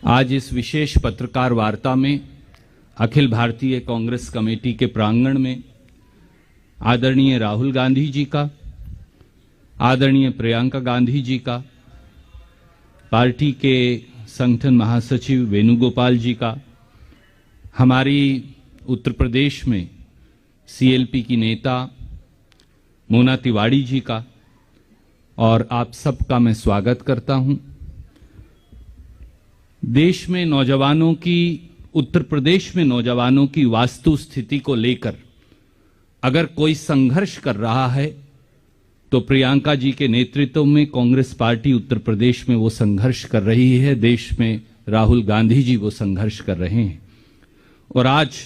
आज इस विशेष पत्रकार वार्ता में अखिल भारतीय कांग्रेस कमेटी के प्रांगण में आदरणीय राहुल गांधी जी का, आदरणीय प्रियंका गांधी जी का, पार्टी के संगठन महासचिव वेणुगोपाल जी का, हमारी उत्तर प्रदेश में सीएलपी की नेता मोना तिवारी जी का और आप सबका मैं स्वागत करता हूं। देश में नौजवानों की, उत्तर प्रदेश में नौजवानों की वास्तु स्थिति को लेकर अगर कोई संघर्ष कर रहा है तो प्रियंका जी के नेतृत्व में कांग्रेस पार्टी उत्तर प्रदेश में वो संघर्ष कर रही है। देश में राहुल गांधी जी वो संघर्ष कर रहे हैं और आज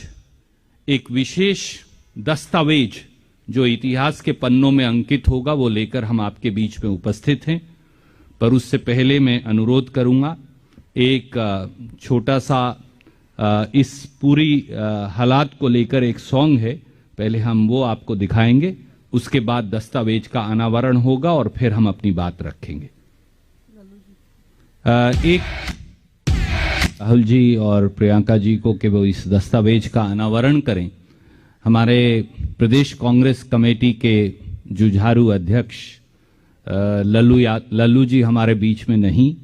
एक विशेष दस्तावेज जो इतिहास के पन्नों में अंकित होगा वो लेकर हम आपके बीच में उपस्थित हैं। पर उससे पहले मैं अनुरोध करूंगा, एक छोटा सा इस पूरी हालात को लेकर एक सॉन्ग है, पहले हम वो आपको दिखाएंगे, उसके बाद दस्तावेज का अनावरण होगा और फिर हम अपनी बात रखेंगे। एक राहुल जी और प्रियंका जी को कि वो इस दस्तावेज का अनावरण करें। हमारे प्रदेश कांग्रेस कमेटी के जुझारू अध्यक्ष लल्लू जी हमारे बीच में नहीं,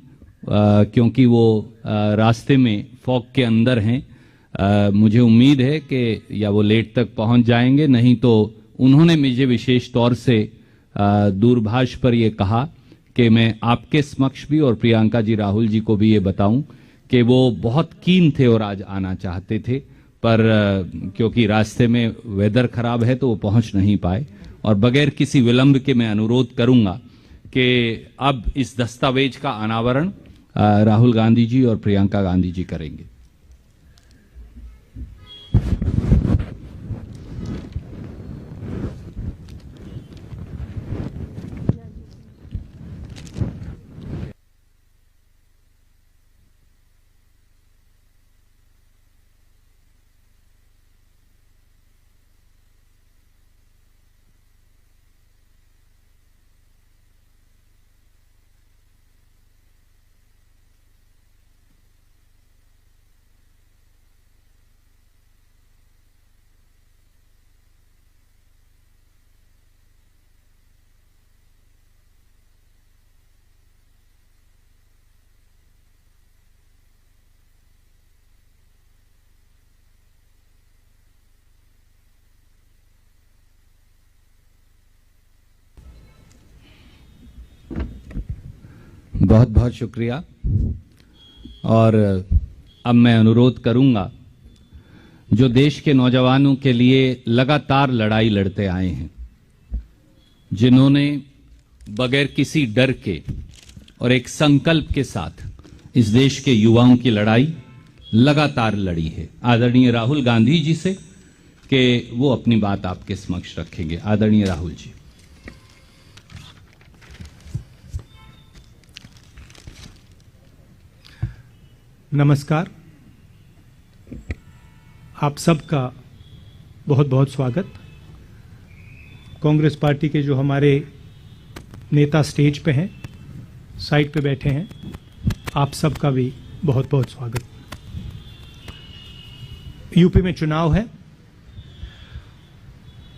क्योंकि वो रास्ते में फॉग के अंदर हैं। मुझे उम्मीद है कि या वो लेट तक पहुंच जाएंगे, नहीं तो उन्होंने मुझे विशेष तौर से दूरभाष पर ये कहा कि मैं आपके समक्ष भी और प्रियंका जी, राहुल जी को भी ये बताऊं कि वो बहुत कीन थे और आज आना चाहते थे, पर क्योंकि रास्ते में वेदर खराब है तो वो पहुंच नहीं पाए। और बगैर किसी विलंब के मैं अनुरोध करूंगा कि अब इस दस्तावेज का अनावरण राहुल गांधी जी और प्रियंका गांधी जी करेंगे। बहुत बहुत शुक्रिया। और अब मैं अनुरोध करूंगा, जो देश के नौजवानों के लिए लगातार लड़ाई लड़ते आए हैं, जिन्होंने बगैर किसी डर के और एक संकल्प के साथ इस देश के युवाओं की लड़ाई लगातार लड़ी है, आदरणीय राहुल गांधी जी से कि वो अपनी बात आपके समक्ष रखेंगे। आदरणीय राहुल जी। नमस्कार, आप सबका बहुत बहुत स्वागत। कांग्रेस पार्टी के जो हमारे नेता स्टेज पे हैं, साइड पे बैठे हैं, आप सबका भी बहुत बहुत स्वागत। यूपी में चुनाव है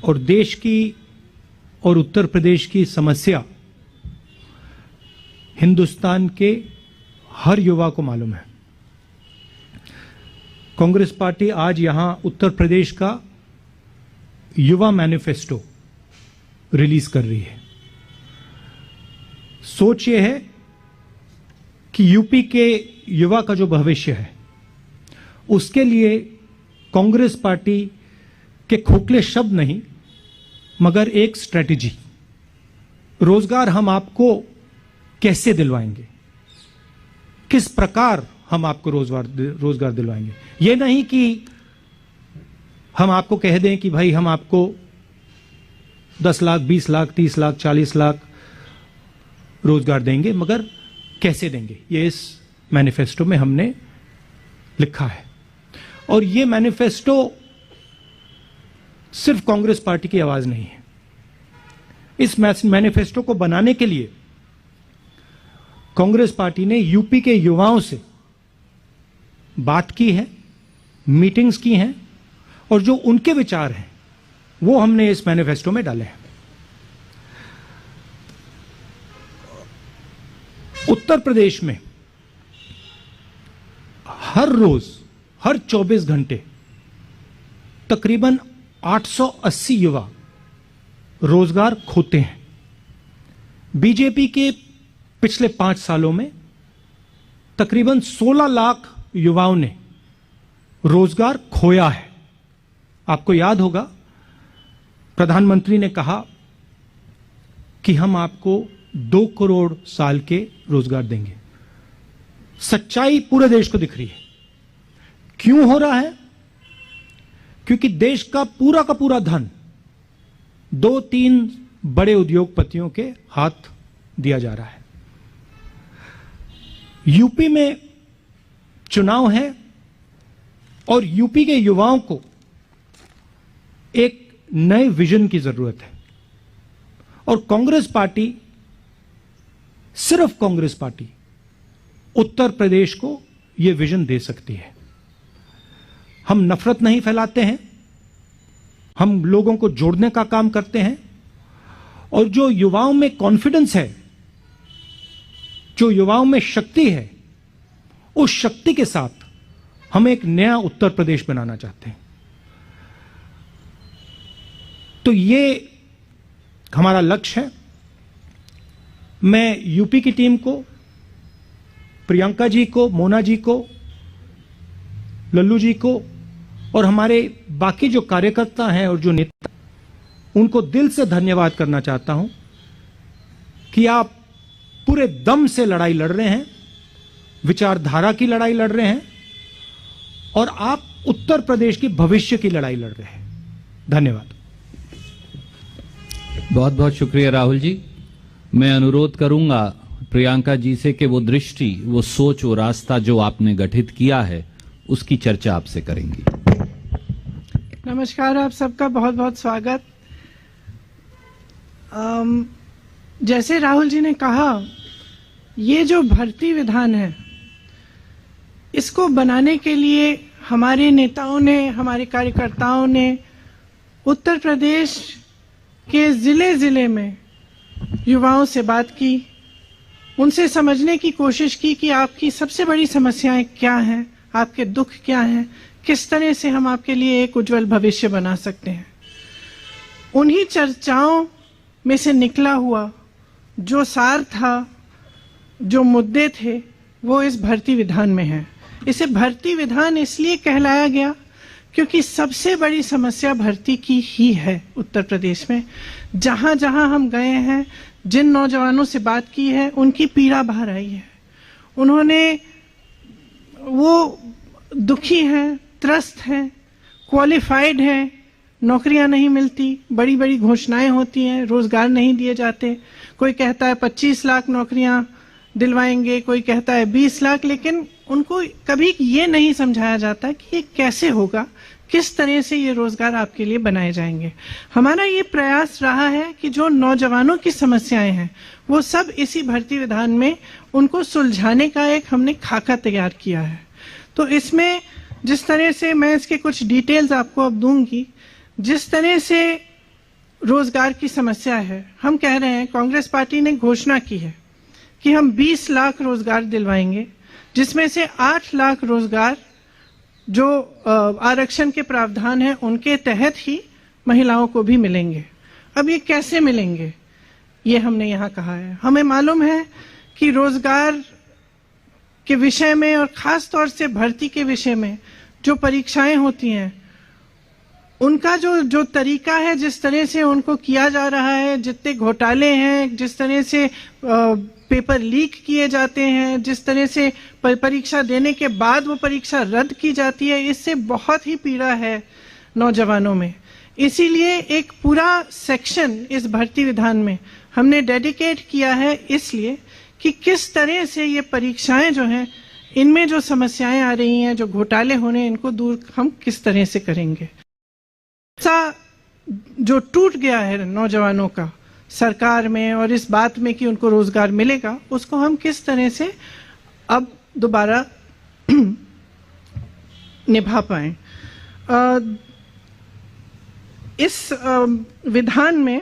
और देश की और उत्तर प्रदेश की समस्या हिंदुस्तान के हर युवा को मालूम है। कांग्रेस पार्टी आज यहां उत्तर प्रदेश का युवा मैनिफेस्टो रिलीज कर रही है। सोच ये है कि यूपी के युवा का जो भविष्य है उसके लिए कांग्रेस पार्टी के खोखले शब्द नहीं मगर एक स्ट्रेटजी, रोजगार हम आपको कैसे दिलवाएंगे, किस प्रकार हम आपको रोजगार दिलवाएंगे। ये नहीं कि हम आपको कह दें कि भाई हम आपको 10 लाख, 20 लाख, 30 लाख, 40 लाख रोजगार देंगे, मगर कैसे देंगे, ये इस मैनिफेस्टो में हमने लिखा है। और ये मैनिफेस्टो सिर्फ कांग्रेस पार्टी की आवाज नहीं है। इस मैनिफेस्टो को बनाने के लिए कांग्रेस पार्टी ने यूपी के युवाओं से बात की है, मीटिंग्स की हैं और जो उनके विचार हैं वो हमने इस मैनिफेस्टो में डाले हैं। उत्तर प्रदेश में हर रोज, हर 24 घंटे तकरीबन 880 युवा रोजगार खोते हैं। बीजेपी के पिछले 5 सालों में तकरीबन 16 लाख युवाओं ने रोजगार खोया है। आपको याद होगा प्रधानमंत्री ने कहा कि हम आपको 2 करोड़ साल के रोजगार देंगे। सच्चाई पूरे देश को दिख रही है। क्यों हो रहा है? क्योंकि देश का पूरा धन 2-3 बड़े उद्योगपतियों के हाथ दिया जा रहा है। यूपी में चुनाव है और यूपी के युवाओं को एक नए विजन की जरूरत है और कांग्रेस पार्टी, सिर्फ कांग्रेस पार्टी उत्तर प्रदेश को यह विजन दे सकती है। हम नफरत नहीं फैलाते हैं, हम लोगों को जोड़ने का काम करते हैं और जो युवाओं में कॉन्फिडेंस है, जो युवाओं में शक्ति है, उस शक्ति के साथ हम एक नया उत्तर प्रदेश बनाना चाहते हैं। तो ये हमारा लक्ष्य है। मैं यूपी की टीम को, प्रियंका जी को, मोना जी को, लल्लू जी को और हमारे बाकी जो कार्यकर्ता हैं और जो नेता, उनको दिल से धन्यवाद करना चाहता हूं कि आप पूरे दम से लड़ाई लड़ रहे हैं, विचारधारा की लड़ाई लड़ रहे हैं और आप उत्तर प्रदेश की भविष्य की लड़ाई लड़ रहे हैं। धन्यवाद। बहुत बहुत शुक्रिया राहुल जी। मैं अनुरोध करूंगा प्रियंका जी से कि वो दृष्टि, वो सोच, वो रास्ता जो आपने गठित किया है उसकी चर्चा आपसे करेंगी। नमस्कार, आप सबका बहुत बहुत स्वागत। जैसे राहुल जी ने कहा, ये जो भर्ती विधान है, इसको बनाने के लिए हमारे नेताओं ने, हमारे कार्यकर्ताओं ने उत्तर प्रदेश के जिले में युवाओं से बात की, उनसे समझने की कोशिश की कि आपकी सबसे बड़ी समस्याएं क्या हैं, आपके दुख क्या हैं, किस तरह से हम आपके लिए एक उज्जवल भविष्य बना सकते हैं। उन्हीं चर्चाओं में से निकला हुआ जो सार था, जो मुद्दे थे, वो इस भर्ती विधान में है। इसे भर्ती विधान इसलिए कहलाया गया क्योंकि सबसे बड़ी समस्या भर्ती की ही है उत्तर प्रदेश में। जहां जहां हम गए हैं, जिन नौजवानों से बात की है, उनकी पीड़ा बाहर आई है। उन्होंने, वो दुखी हैं, त्रस्त हैं, क्वालिफाइड हैं, नौकरियां नहीं मिलती, बड़ी बड़ी घोषणाएं होती हैं, रोजगार नहीं दिए जाते। कोई कहता है 25 लाख नौकरियां दिलवाएंगे, कोई कहता है 20 लाख, लेकिन उनको कभी ये नहीं समझाया जाता कि ये कैसे होगा, किस तरह से ये रोजगार आपके लिए बनाए जाएंगे। हमारा ये प्रयास रहा है कि जो नौजवानों की समस्याएं हैं, वो सब इसी भर्ती विधान में उनको सुलझाने का एक हमने खाका तैयार किया है। तो इसमें जिस तरह से, मैं इसके कुछ डिटेल्स आपको अब दूंगी, जिस तरह से रोजगार की समस्या है, हम कह रहे हैं, कांग्रेस पार्टी ने घोषणा की है कि हम 20 लाख रोजगार दिलवाएंगे, जिसमें से 8 लाख रोजगार जो आरक्षण के प्रावधान है उनके तहत ही महिलाओं को भी मिलेंगे। अब ये कैसे मिलेंगे, ये हमने यहाँ कहा है। हमें मालूम है कि रोजगार के विषय में और खास तौर से भर्ती के विषय में जो परीक्षाएं होती हैं, उनका जो तरीका है, जिस तरह से उनको किया जा रहा है, जितने घोटाले हैं, जिस तरह से पेपर लीक किए जाते हैं, जिस तरह से परीक्षा देने के बाद वो परीक्षा रद्द की जाती है, इससे बहुत ही पीड़ा है नौजवानों में। इसीलिए एक पूरा सेक्शन इस भर्ती विधान में हमने डेडिकेट किया है, इसलिए कि किस तरह से ये परीक्षाएं जो हैं, इनमें जो समस्याएं आ रही हैं, जो घोटाले होने, इनको दूर हम किस तरह से करेंगे। सा जो टूट गया है नौजवानों का सरकार में और इस बात में कि उनको रोजगार मिलेगा, उसको हम किस तरह से अब दोबारा निभा पाएं। इस विधान में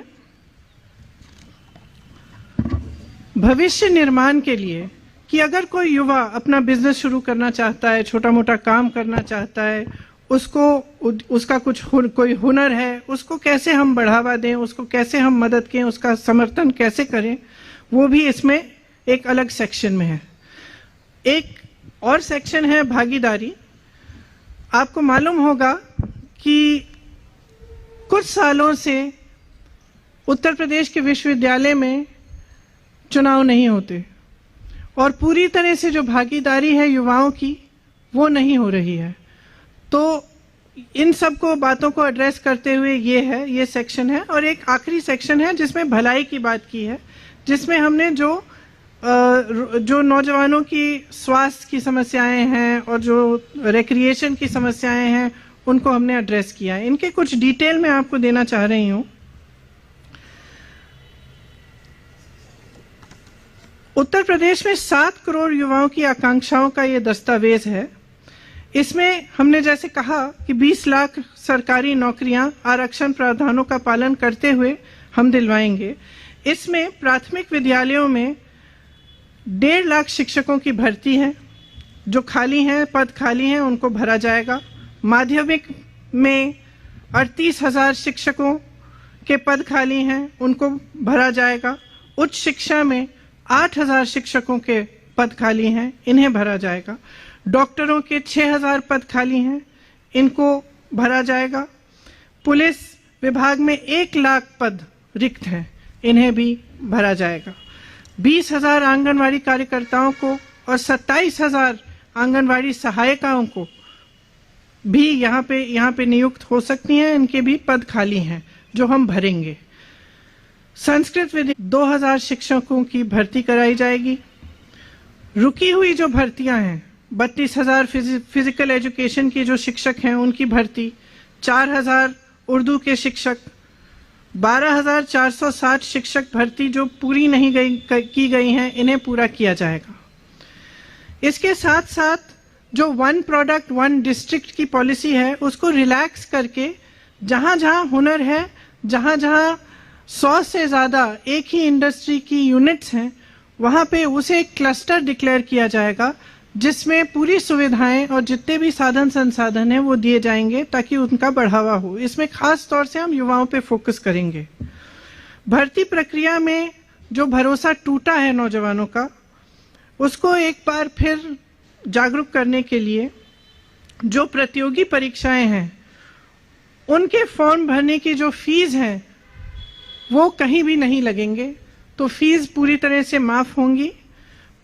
भविष्य निर्माण के लिए कि अगर कोई युवा अपना बिजनेस शुरू करना चाहता है, छोटा मोटा काम करना चाहता है, उसका कोई हुनर है, उसको कैसे हम बढ़ावा दें, उसको कैसे हम मदद करें, उसका समर्थन कैसे करें, वो भी इसमें एक अलग सेक्शन में है। एक और सेक्शन है भागीदारी। आपको मालूम होगा कि कुछ सालों से उत्तर प्रदेश के विश्वविद्यालय में चुनाव नहीं होते और पूरी तरह से जो भागीदारी है युवाओं की वो नहीं हो रही है। तो इन सब को बातों को एड्रेस करते हुए ये सेक्शन है। और एक आखिरी सेक्शन है जिसमें भलाई की बात की है, जिसमें हमने जो नौजवानों की स्वास्थ्य की समस्याएं हैं और जो रिक्रिएशन की समस्याएं हैं उनको हमने एड्रेस किया है। इनके कुछ डिटेल मैं आपको देना चाह रही हूं। उत्तर प्रदेश में 7 करोड़ युवाओं की आकांक्षाओं का ये दस्तावेज है। इसमें हमने जैसे कहा कि 20 लाख सरकारी नौकरियां आरक्षण प्रावधानों का पालन करते हुए हम दिलवाएंगे। इसमें प्राथमिक विद्यालयों में 1.5 लाख शिक्षकों की भर्ती है, जो खाली हैं, पद खाली हैं, उनको भरा जाएगा। माध्यमिक में 38,000 शिक्षकों के पद खाली हैं, उनको भरा जाएगा। उच्च शिक्षा में 8,000 शिक्षकों के पद खाली हैं, इन्हें भरा जाएगा। डॉक्टरों के 6,000 पद खाली हैं, इनको भरा जाएगा। पुलिस विभाग में 1 लाख पद रिक्त हैं, इन्हें भी भरा जाएगा। 20,000 आंगनवाड़ी कार्यकर्ताओं को और 27,000 आंगनवाड़ी सहायिकाओं को भी यहाँ पे नियुक्त हो सकती हैं, इनके भी पद खाली हैं जो हम भरेंगे। संस्कृत विद्या 2,000 शिक्षकों की भर्ती कराई जाएगी। रुकी हुई जो भर्तियां हैं 32,000 फिजिकल एजुकेशन की जो शिक्षक हैं उनकी भर्ती, 4,000 उर्दू के शिक्षक, 12,460 शिक्षक भर्ती जो पूरी नहीं की गई हैं, इन्हें पूरा किया जाएगा। इसके साथ साथ जो 1 प्रोडक्ट 1 डिस्ट्रिक्ट की पॉलिसी है उसको रिलैक्स करके जहां जहां हुनर है, जहां जहां 100 से ज़्यादा एक ही इंडस्ट्री की यूनिट्स हैं, वहाँ पे उसे एक क्लस्टर डिक्लेयर किया जाएगा जिसमें पूरी सुविधाएं और जितने भी साधन संसाधन हैं वो दिए जाएंगे ताकि उनका बढ़ावा हो। इसमें खास तौर से हम युवाओं पे फोकस करेंगे। भर्ती प्रक्रिया में जो भरोसा टूटा है नौजवानों का, उसको एक बार फिर जागरूक करने के लिए जो प्रतियोगी परीक्षाएं हैं उनके फॉर्म भरने की जो फीस है वो कहीं भी नहीं लगेंगे, तो फीस पूरी तरह से माफ होंगी।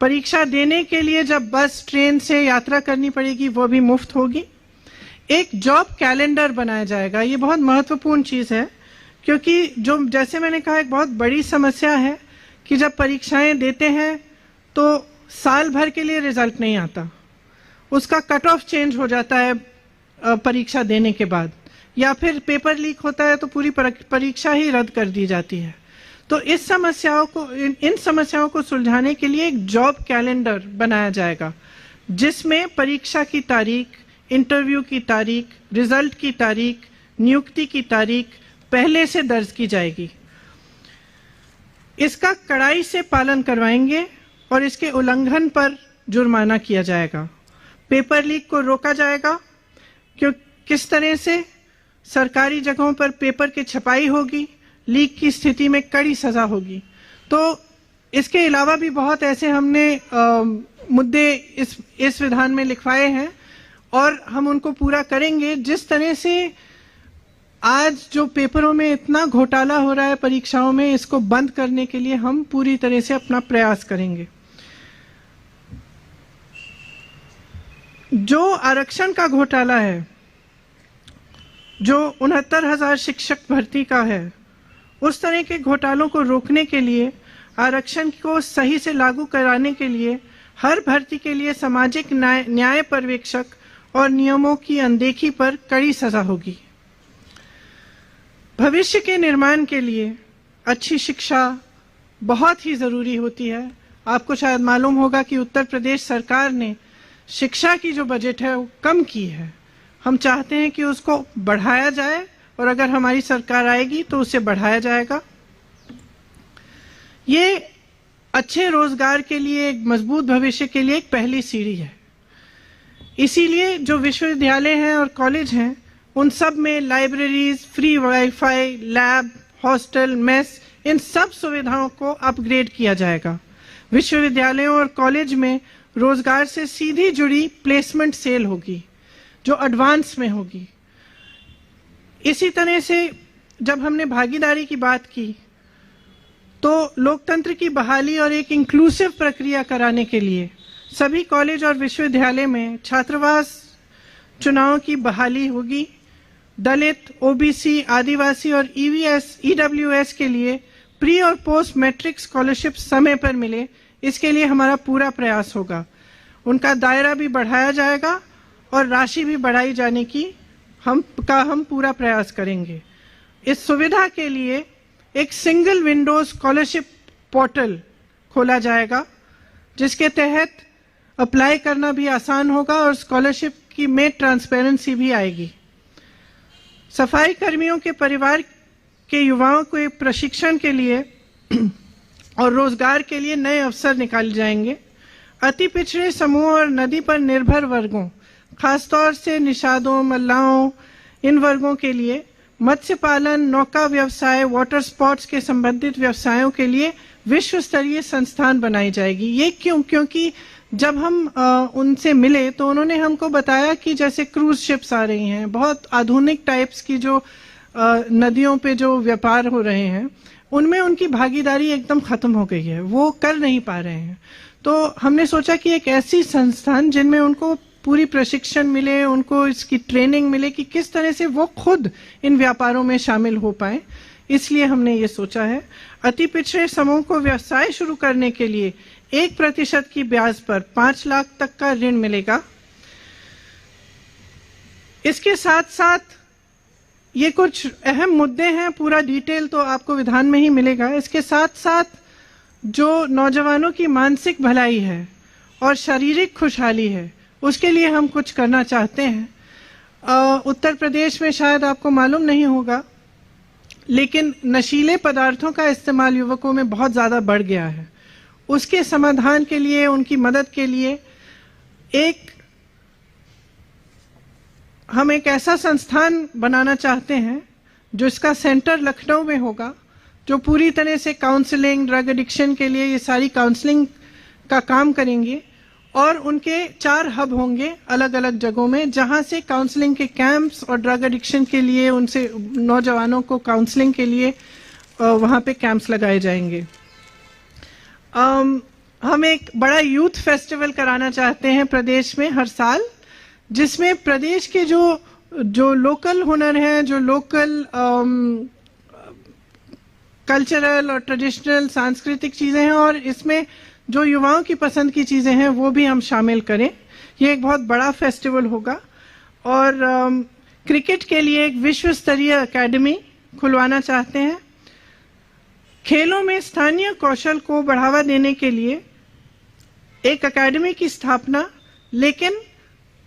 परीक्षा देने के लिए जब बस ट्रेन से यात्रा करनी पड़ेगी वो भी मुफ्त होगी। एक जॉब कैलेंडर बनाया जाएगा, ये बहुत महत्वपूर्ण चीज़ है क्योंकि जो जैसे मैंने कहा एक बहुत बड़ी समस्या है कि जब परीक्षाएं देते हैं तो साल भर के लिए रिजल्ट नहीं आता, उसका कट ऑफ चेंज हो जाता है परीक्षा देने के बाद, या फिर पेपर लीक होता है तो पूरी परीक्षा ही रद्द कर दी जाती है। तो इन समस्याओं को सुलझाने के लिए एक जॉब कैलेंडर बनाया जाएगा जिसमें परीक्षा की तारीख, इंटरव्यू की तारीख, रिजल्ट की तारीख, नियुक्ति की तारीख पहले से दर्ज की जाएगी। इसका कड़ाई से पालन करवाएंगे और इसके उल्लंघन पर जुर्माना किया जाएगा। पेपर लीक को रोका जाएगा, क्यों किस तरह से सरकारी जगहों पर पेपर की छपाई होगी, लीक की स्थिति में कड़ी सजा होगी। तो इसके अलावा भी बहुत ऐसे हमने मुद्दे इस विधान में लिखवाए हैं और हम उनको पूरा करेंगे। जिस तरह से आज जो पेपरों में इतना घोटाला हो रहा है परीक्षाओं में, इसको बंद करने के लिए हम पूरी तरह से अपना प्रयास करेंगे। जो आरक्षण का घोटाला है, जो 69,000 शिक्षक भर्ती का है, उस तरह के घोटालों को रोकने के लिए, आरक्षण को सही से लागू कराने के लिए हर भर्ती के लिए सामाजिक न्याय पर्यवेक्षक और नियमों की अनदेखी पर कड़ी सजा होगी। भविष्य के निर्माण के लिए अच्छी शिक्षा बहुत ही जरूरी होती है। आपको शायद मालूम होगा कि उत्तर प्रदेश सरकार ने शिक्षा की जो बजट है वो कम की है, हम चाहते हैं कि उसको बढ़ाया जाए और अगर हमारी सरकार आएगी तो उसे बढ़ाया जाएगा। ये अच्छे रोजगार के लिए, एक मजबूत भविष्य के लिए एक पहली सीढ़ी है। इसीलिए जो विश्वविद्यालय हैं और कॉलेज हैं उन सब में libraries, free wifi, lab, hostel, mess, इन सब सुविधाओं को अपग्रेड किया जाएगा। विश्वविद्यालयों और कॉलेज में रोजगार से सीधी जुड़ी प्लेसमेंट सेल होगी जो एडवांस में होगी। इसी तरह से जब हमने भागीदारी की बात की तो लोकतंत्र की बहाली और एक इंक्लूसिव प्रक्रिया कराने के लिए सभी कॉलेज और विश्वविद्यालय में छात्रावास चुनाव की बहाली होगी। दलित, ओबीसी, आदिवासी और ईडब्ल्यूएस के लिए प्री और पोस्ट मैट्रिक स्कॉलरशिप समय पर मिले, इसके लिए हमारा पूरा प्रयास होगा। उनका दायरा भी बढ़ाया जाएगा और राशि भी बढ़ाई जाने की हम पूरा प्रयास करेंगे। इस सुविधा के लिए एक सिंगल विंडो स्कॉलरशिप पोर्टल खोला जाएगा जिसके तहत अप्लाई करना भी आसान होगा और स्कॉलरशिप की में ट्रांसपेरेंसी भी आएगी। सफाई कर्मियों के परिवार के युवाओं को एक प्रशिक्षण के लिए और रोजगार के लिए नए अवसर निकाले जाएंगे। अति पिछड़े समूह और नदी पर निर्भर वर्गों, खासतौर से निषादों, मल्लाहों, इन वर्गों के लिए मत्स्य पालन, नौका व्यवसाय, वाटर स्पोर्ट्स के संबंधित व्यवसायों के लिए विश्व स्तरीय संस्थान बनाई जाएगी। ये क्योंकि जब हम उनसे मिले तो उन्होंने हमको बताया कि जैसे क्रूज शिप्स आ रही हैं, बहुत आधुनिक टाइप्स की जो नदियों पे जो व्यापार हो रहे हैं उनमें उनकी भागीदारी एकदम खत्म हो गई है, वो कर नहीं पा रहे हैं। तो हमने सोचा कि एक ऐसी संस्थान जिनमें उनको पूरी प्रशिक्षण मिले, उनको इसकी ट्रेनिंग मिले कि किस तरह से वो खुद इन व्यापारों में शामिल हो पाए, इसलिए हमने ये सोचा है। अति पिछड़े समूह को व्यवसाय शुरू करने के लिए 1% की ब्याज पर 5 लाख तक का ऋण मिलेगा। इसके साथ साथ ये कुछ अहम मुद्दे हैं, पूरा डिटेल तो आपको विधान में ही मिलेगा। इसके साथ साथ जो नौजवानों की मानसिक भलाई है और शारीरिक खुशहाली है उसके लिए हम कुछ करना चाहते हैं। उत्तर प्रदेश में शायद आपको मालूम नहीं होगा लेकिन नशीले पदार्थों का इस्तेमाल युवकों में बहुत ज़्यादा बढ़ गया है। उसके समाधान के लिए, उनकी मदद के लिए हम एक ऐसा संस्थान बनाना चाहते हैं जो इसका सेंटर लखनऊ में होगा, जो पूरी तरह से काउंसलिंग, ड्रग एडिक्शन के लिए ये सारी काउंसलिंग का काम करेंगे और उनके 4 हब होंगे अलग अलग जगहों में जहां से काउंसलिंग के कैंप्स और ड्रग एडिक्शन के लिए उनसे नौजवानों को काउंसलिंग के लिए वहां पे कैंप्स लगाए जाएंगे। हम एक बड़ा यूथ फेस्टिवल कराना चाहते हैं प्रदेश में हर साल, जिसमें प्रदेश के जो लोकल हुनर हैं, जो लोकल कल्चरल और ट्रेडिशनल सांस्कृतिक चीजें हैं और इसमें जो युवाओं की पसंद की चीजें हैं वो भी हम शामिल करें। ये एक बहुत बड़ा फेस्टिवल होगा। और क्रिकेट के लिए एक विश्व स्तरीय एकेडमी खुलवाना चाहते हैं। खेलों में स्थानीय कौशल को बढ़ावा देने के लिए एक एकेडमी की स्थापना, लेकिन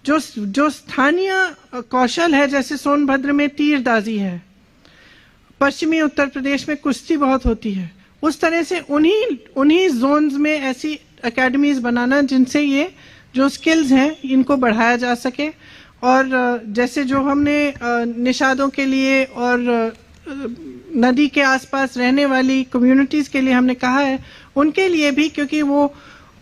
जो स्थानीय कौशल है, जैसे सोनभद्र में तीरंदाजी है, पश्चिमी उत्तर प्रदेश में कुश्ती बहुत होती है, उस तरह से उन्हीं जोन्स में ऐसी एकेडमीज बनाना जिनसे ये जो स्किल्स हैं इनको बढ़ाया जा सके। और जैसे जो हमने निषादों के लिए और नदी के आसपास रहने वाली कम्युनिटीज के लिए हमने कहा है, उनके लिए भी, क्योंकि वो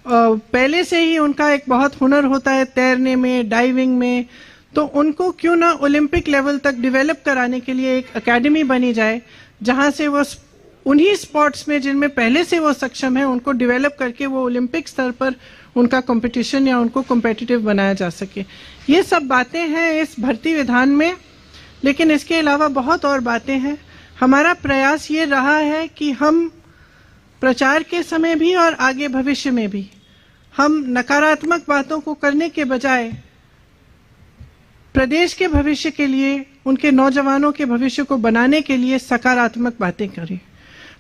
पहले से ही उनका एक बहुत हुनर होता है तैरने में, डाइविंग में, तो उनको क्यों ना ओलंपिक लेवल तक डेवलप कराने के लिए एक एकेडमी बनी जाए जहां से वो उन्हीं स्पोर्ट्स में जिनमें पहले से वो सक्षम है उनको डेवलप करके वो ओलंपिक स्तर पर उनका कंपटीशन या उनको कॉम्पिटिटिव बनाया जा सके। ये सब बातें हैं इस भर्ती विधान में, लेकिन इसके अलावा बहुत और बातें हैं। हमारा प्रयास ये रहा है कि हम प्रचार के समय भी और आगे भविष्य में भी हम नकारात्मक बातों को करने के बजाय प्रदेश के भविष्य के लिए, उनके नौजवानों के भविष्य को बनाने के लिए सकारात्मक बातें करें।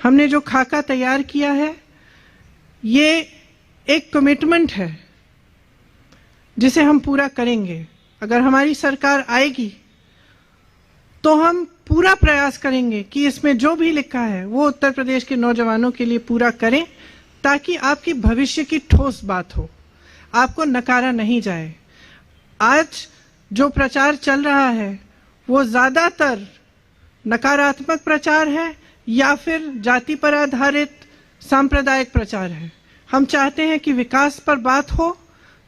हमने जो खाका तैयार किया है ये एक कमिटमेंट है जिसे हम पूरा करेंगे। अगर हमारी सरकार आएगी तो हम पूरा प्रयास करेंगे कि इसमें जो भी लिखा है वो उत्तर प्रदेश के नौजवानों के लिए पूरा करें, ताकि आपकी भविष्य की ठोस बात हो, आपको नकारा नहीं जाए। आज जो प्रचार चल रहा है वो ज्यादातर नकारात्मक प्रचार है या फिर जाति पर आधारित सांप्रदायिक प्रचार है। हम चाहते हैं कि विकास पर बात हो,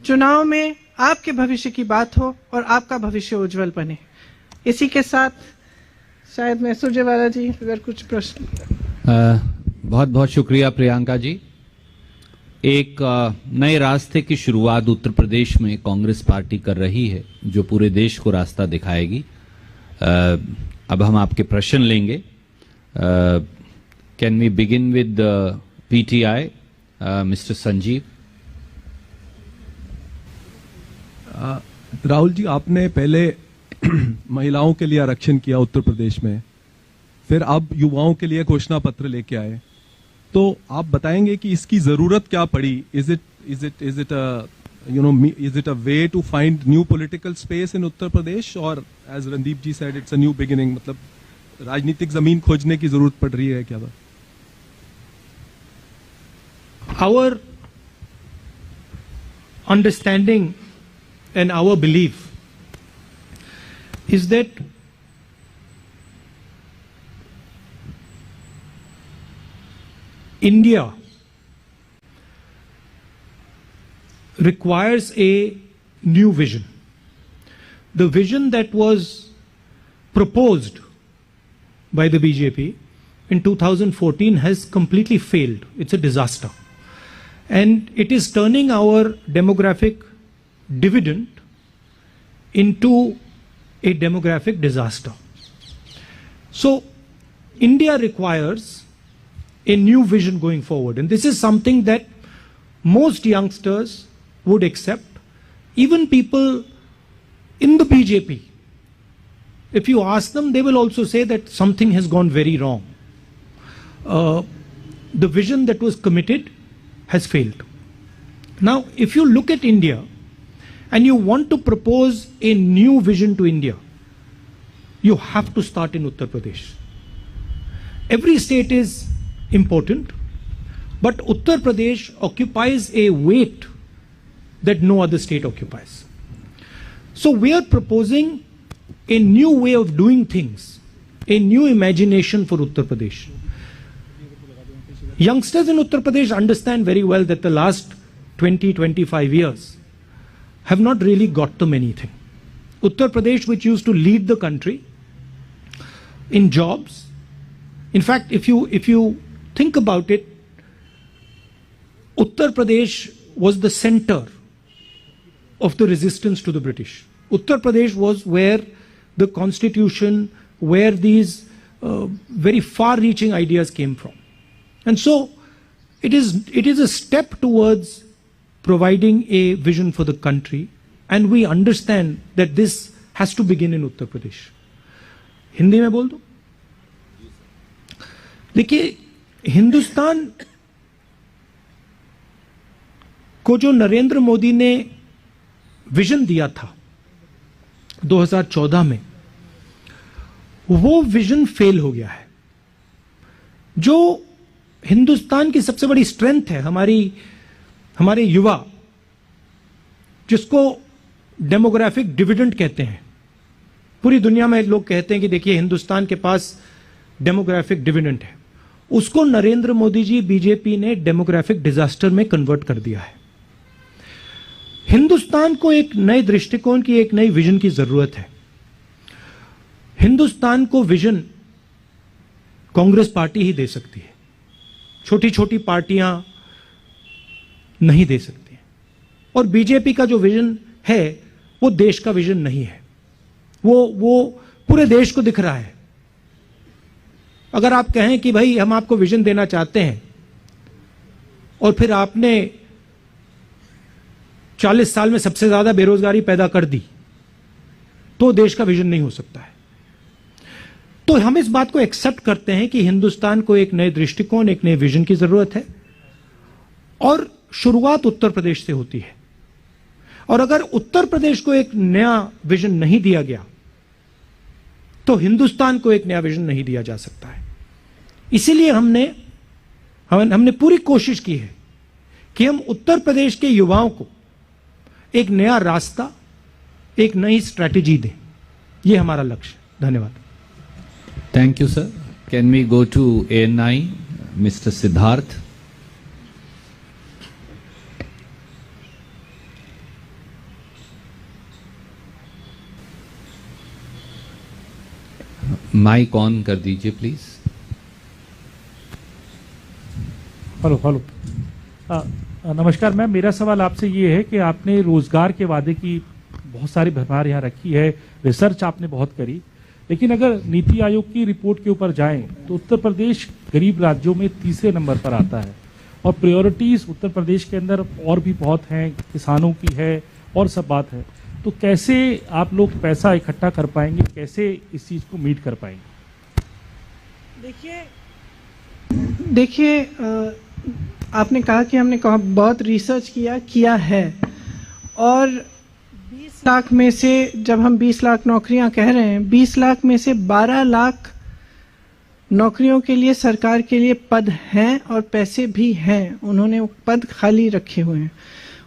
चुनाव में आपके भविष्य की बात हो और आपका भविष्य उज्जवल बने। इसी के साथ शायद मैं सुरजेवाला जी अगर कुछ प्रश्न। बहुत बहुत शुक्रिया प्रियंका जी। एक नए रास्ते की शुरुआत उत्तर प्रदेश में कांग्रेस पार्टी कर रही है, जो पूरे देश को रास्ता दिखाएगी। अब हम आपके प्रश्न लेंगे। Can we begin with PTI, mister Sanjeev. Rahul ji, आपने पहले महिलाओं के लिए आरक्षण किया उत्तर प्रदेश में, फिर अब युवाओं के लिए घोषणा पत्र लेके आए, तो आप बताएंगे कि इसकी जरूरत क्या पड़ी? Is it a way to find new political space in Uttar Pradesh, और as Randeep ji said it's a new beginning, मतलब राजनीतिक जमीन खोजने की जरूरत पड़ रही है क्या? Our understanding and our belief is that India requires a new vision. The vision that was proposed by the BJP in 2014 has completely failed. It's a disaster. And it is turning our demographic dividend into a demographic disaster. So India requires a new vision going forward. And this is something that most youngsters would accept. Even people in the BJP, if you ask them, they will also say that something has gone very wrong. The vision that was committed has failed. Now, if you look at India and you want to propose a new vision to India, you have to start in Uttar Pradesh. Every state is important, but Uttar Pradesh occupies a weight that no other state occupies. So we are proposing a new way of doing things, a new imagination for Uttar Pradesh. Youngsters in Uttar Pradesh understand very well that the last 20-25 years have not really got them anything. Uttar Pradesh, which used to lead the country in jobs, in fact, if you think about it, Uttar Pradesh was the center of the resistance to the British. Uttar Pradesh was where the constitution, where these very far-reaching ideas came from. And so it is a step towards providing a vision for the country, and we understand that this has to begin in Uttar Pradesh. Hindi में बोल दो। देखिए, हिंदुस्तान को जो नरेंद्र मोदी ने vision दिया था 2014 में, वो विजन फेल हो गया है। जो हिंदुस्तान की सबसे बड़ी स्ट्रेंथ है हमारे युवा, जिसको डेमोग्राफिक डिविडेंड कहते हैं। पूरी दुनिया में लोग कहते हैं कि देखिए हिंदुस्तान के पास डेमोग्राफिक डिविडेंड है, उसको नरेंद्र मोदी जी बीजेपी ने डेमोग्राफिक डिजास्टर में कन्वर्ट कर दिया है। हिंदुस्तान को एक नए दृष्टिकोण की, एक नई विजन की जरूरत है। हिंदुस्तान को विजन कांग्रेस पार्टी ही दे सकती है, छोटी छोटी पार्टियां नहीं दे सकती। और बीजेपी का जो विजन है वो देश का विजन नहीं है, वो पूरे देश को दिख रहा है। अगर आप कहें कि भाई हम आपको विजन देना चाहते हैं और फिर आपने 40 साल में सबसे ज्यादा बेरोजगारी पैदा कर दी, तो देश का विजन नहीं हो सकता है। तो हम इस बात को एक्सेप्ट करते हैं कि हिंदुस्तान को एक नए दृष्टिकोण, एक नए विजन की जरूरत है, और शुरुआत उत्तर प्रदेश से होती है। और अगर उत्तर प्रदेश को एक नया विजन नहीं दिया गया तो हिंदुस्तान को एक नया विजन नहीं दिया जा सकता है। इसीलिए हमने पूरी कोशिश की है कि हम उत्तर प्रदेश के युवाओं को एक नया रास्ता, एक नई स्ट्रैटेजी दें। यह हमारा लक्ष्य है। धन्यवाद। Thank you, sir. Can we go to ANI, Mr. Siddharth? Mike on कर दीजिए प्लीज। हेलो। नमस्कार मैम, मेरा सवाल आपसे ये है कि आपने रोजगार के वादे की बहुत सारी भरमार यहाँ रखी है, रिसर्च आपने बहुत करी, लेकिन अगर नीति आयोग की रिपोर्ट के ऊपर जाएं तो उत्तर प्रदेश गरीब राज्यों में तीसरे नंबर पर आता है और प्रायोरिटीज उत्तर प्रदेश के अंदर और भी बहुत हैं, किसानों की है और सब बात है। तो कैसे आप लोग पैसा इकट्ठा कर पाएंगे, कैसे इस चीज को मीट कर पाएंगे? देखिए आपने कहा कि हमने बहुत रिसर्च किया है, और 20 लाख में से, जब हम 20 लाख नौकरियां कह रहे हैं, 20 लाख में से 12 लाख नौकरियों के लिए सरकार के लिए पद हैं और पैसे भी हैं, उन्होंने वो पद खाली रखे हुए हैं।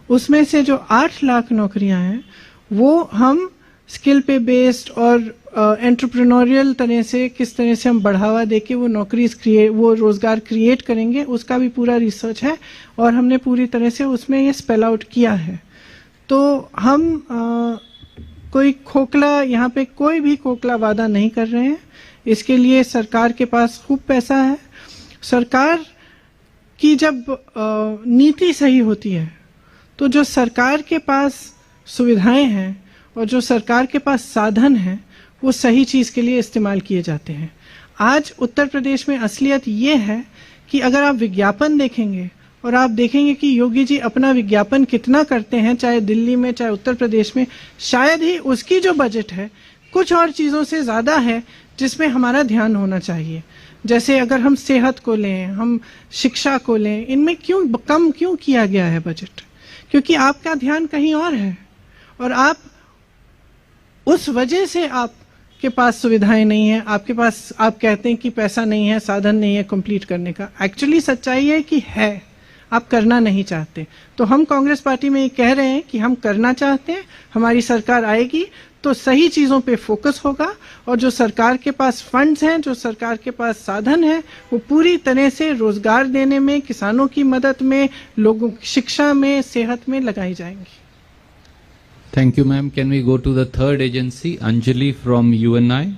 उसमें से जो 8 लाख नौकरियां हैं वो हम स्किल पे बेस्ड और एंटरप्रेन्योरियल तरह से, किस तरह से हम बढ़ावा देके वो रोजगार क्रिएट करेंगे, उसका भी पूरा रिसर्च है और हमने पूरी तरह से उसमें ये स्पेल आउट किया है। तो हम कोई भी खोखला वादा नहीं कर रहे हैं। इसके लिए सरकार के पास खूब पैसा है। सरकार की जब नीति सही होती है तो जो सरकार के पास सुविधाएं हैं और जो सरकार के पास साधन हैं वो सही चीज के लिए इस्तेमाल किए जाते हैं। आज उत्तर प्रदेश में असलियत ये है कि अगर आप विज्ञापन देखेंगे और आप देखेंगे कि योगी जी अपना विज्ञापन कितना करते हैं, चाहे दिल्ली में चाहे उत्तर प्रदेश में, शायद ही उसकी जो बजट है कुछ और चीजों से ज्यादा है जिसमें हमारा ध्यान होना चाहिए। जैसे अगर हम सेहत को लें, हम शिक्षा को लें, इनमें कम क्यों किया गया है बजट? क्योंकि आपका ध्यान कहीं और है और आप उस वजह से आपके पास सुविधाएं नहीं है, आप कहते हैं कि पैसा नहीं है, साधन नहीं है कंप्लीट करने का। एक्चुअली सच्चाई है कि है, आप करना नहीं चाहते। तो हम कांग्रेस पार्टी में ये कह रहे हैं कि हम करना चाहते हैं, हमारी सरकार आएगी तो सही चीजों पे फोकस होगा और जो सरकार के पास फंड्स हैं, जो सरकार के पास साधन है, वो पूरी तरह से रोजगार देने में, किसानों की मदद में, लोगों की शिक्षा में, सेहत में लगाई जाएंगी। Thank you, ma'am. Can we go to the third agency, Anjali from UNI?